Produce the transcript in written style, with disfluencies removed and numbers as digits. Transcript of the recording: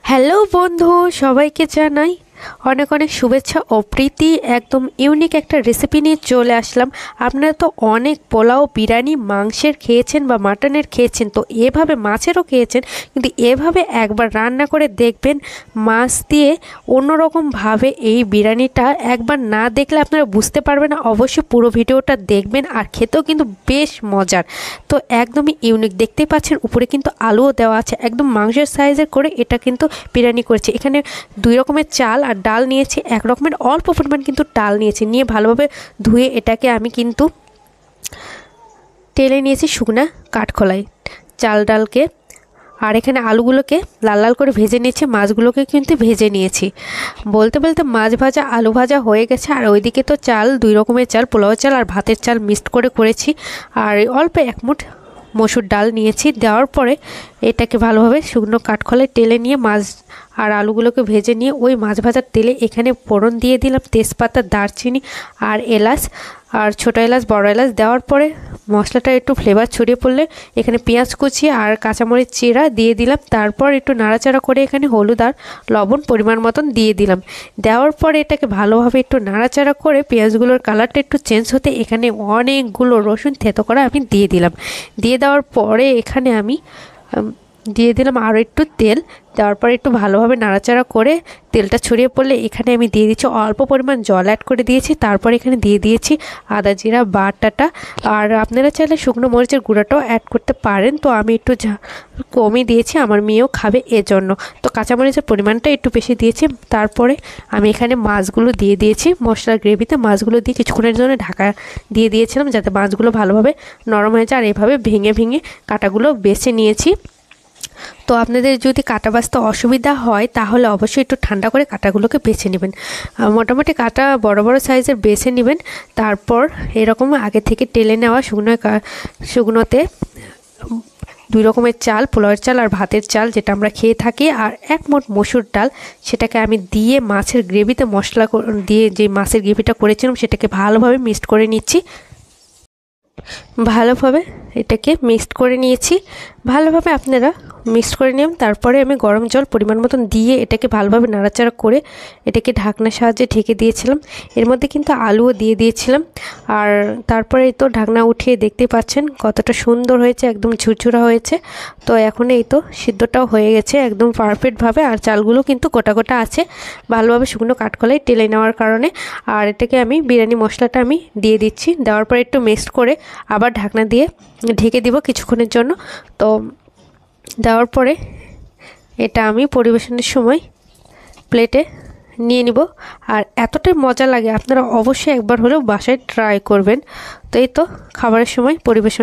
Hello বন্ধু, সবাইকে জানাই অনেক অনেক শুভেচ্ছা ও প্রীতি। একদম ইউনিক একটা রেসিপি নিয়ে চলে আসলাম। আপনারা তো অনেক পোলাও, বিরিয়ানি, মাংসের খেয়েছেন বা মাটনের খেয়েছেন, তো এভাবে মাছেরও খেয়েছেন, কিন্তু এভাবে একবার রান্না করে দেখবেন মাছ দিয়ে অন্যরকমভাবে। এই বিরিয়ানিটা একবার না দেখলে আপনারা বুঝতে পারবেন না। অবশ্যই পুরো ভিডিওটা দেখবেন, আর খেতেও কিন্তু বেশ মজার। তো একদমই ইউনিক, দেখতেই পাচ্ছেন উপরে কিন্তু আলুও দেওয়া আছে, একদম মাংসের সাইজের করে এটা কিন্তু বিরিয়ানি করেছে। এখানে 2 রকমের চাল আর ডাল নিয়েছি, 1 রকমের অল্প পরিমাণ কিন্তু ডাল নিয়েছি, নিয়ে ভালোভাবে ধুয়ে এটাকে আমি কিন্তু টেলে নিয়েছি শুকনা কাঠখোলায় চাল ডালকে। আর এখানে আলুগুলোকে লাল লাল করে ভেজে নিয়েছি, মাছগুলোকে কিন্তু ভেজে নিয়েছি। বলতে বলতে মাছ ভাজা, আলু ভাজা হয়ে গেছে। আর ওইদিকে তো চাল 2 রকমের চাল, পোলাও চাল আর ভাতের চাল মিক্সড করে করেছি। আর অল্প 1 মুঠ মসুর ডাল নিয়েছি। দেওয়ার পরে এটাকে ভালোভাবে শুকনো কাঠখোলায় টেলে নিয়ে মাছ আর আলুগুলোকে ভেজে নিয়ে ওই মাছ ভাজার তেলে এখানে ফোড়ন দিয়ে দিলাম তেজপাতা, দারচিনি আর এলাচ, আর ছোটো এলাচ, বড় এলাচ। দেওয়ার পরে মশলাটা একটু ফ্লেভার ছড়িয়ে পড়লে এখানে পেঁয়াজ কুচি আর কাঁচামরিচ চিরা দিয়ে দিলাম। তারপর একটু নাড়াচাড়া করে এখানে হলুদ আর লবণ পরিমাণ মতন দিয়ে দিলাম। দেওয়ার পরে এটাকে ভালোভাবে একটু নাড়াচাড়া করে পেঁয়াজগুলোর কালারটা একটু চেঞ্জ হতে এখানে অনেকগুলো রসুন থেতো করা আমি দিয়ে দিলাম। দিয়ে দেওয়ার পরে এখানে আমি দিয়ে দিলাম আরও একটু তেল। দেওয়ার পরে একটু ভালোভাবে নাড়াচাড়া করে তেলটা ছড়িয়ে পড়লে এখানে আমি দিয়ে দিচ্ছি অল্প পরিমাণ জল অ্যাড করে দিয়েছি। তারপর এখানে দিয়ে দিয়েছি আদা জিরা বাটাটা, আর আপনারা চাইলে শুকনো মরিচের গুঁড়াটাও অ্যাড করতে পারেন। তো আমি একটু কমই দিয়েছি, আমার মেয়েও খাবে এজন্য। তো কাঁচামরিচের পরিমাণটা একটু বেশি দিয়েছি। তারপরে আমি এখানে মাছগুলো দিয়ে দিয়েছি, মশলার গ্রেভিতে মাছগুলো দিয়ে কিছুক্ষণের জন্য ঢাকা দিয়ে দিয়েছিলাম যাতে মাছগুলো ভালোভাবে নরম হয়ে যায়। আর এভাবে ভেঙে ভেঙে কাঁটাগুলো বেছে নিয়েছি। তো আপনাদের যদি কাটা বাছতে অসুবিধা হয় তাহলে অবশ্যই একটু ঠান্ডা করে কাটাগুলোকে বেছে নেবেন। মোটামুটি কাটা বড় বড় সাইজের বেছে নেবেন। তারপর এরকম আগে থেকে টেলে নেওয়া শুকনোতে 2 রকমের চাল, পোলাওয়ের চাল আর ভাতের চাল যেটা আমরা খেয়ে থাকি, আর 1 মুঠ মসুর ডাল, সেটাকে আমি দিয়ে মাছের গ্রেভিতে মশলা দিয়ে যে মাছের গ্রেভিটা করেছিলাম সেটাকে ভালোভাবে মিক্সড করে নিচ্ছি। ভালোভাবে এটাকে মিক্সড করে নিয়েছি। ভালোভাবে আপনারা মিক্সড করে নেবেন। তারপরে আমি গরম জল পরিমাণ মতন দিয়ে এটাকে ভালোভাবে নাড়াচাড়া করে এটাকে ঢাকনার সাহায্যে ঢেকে দিয়েছিলাম। এর মধ্যে কিন্তু আলুও দিয়ে দিয়েছিলাম। আর তারপরে এই তো ঢাকনা উঠিয়ে দেখতে পাচ্ছেন কতটা সুন্দর হয়েছে, একদম ঝুরঝুরা হয়েছে। তো এখন এই তো সিদ্ধটাও হয়ে গেছে একদম পারফেক্টভাবে। আর চালগুলো কিন্তু গোটা গোটা আছে, ভালোভাবে শুকনো কাঠকলাই টেলে নেওয়ার কারণে। আর এটাকে আমি বিরিয়ানি মশলাটা আমি দিয়ে দিচ্ছি। দেওয়ার পরে একটু মিক্সড করে আবার ঢাকনা দিয়ে ঢেকে দিব কিছুক্ষণের জন্য। তো দেওয়ার পরে এটা আমি পরিবেশনের সময় প্লেটে নিয়ে নিব। আর এতটাই মজা লাগে, আপনারা অবশ্যই একবার হলেও বাসায় ট্রাই করবেন। তো এই তো খাবারের সময় পরিবেশন।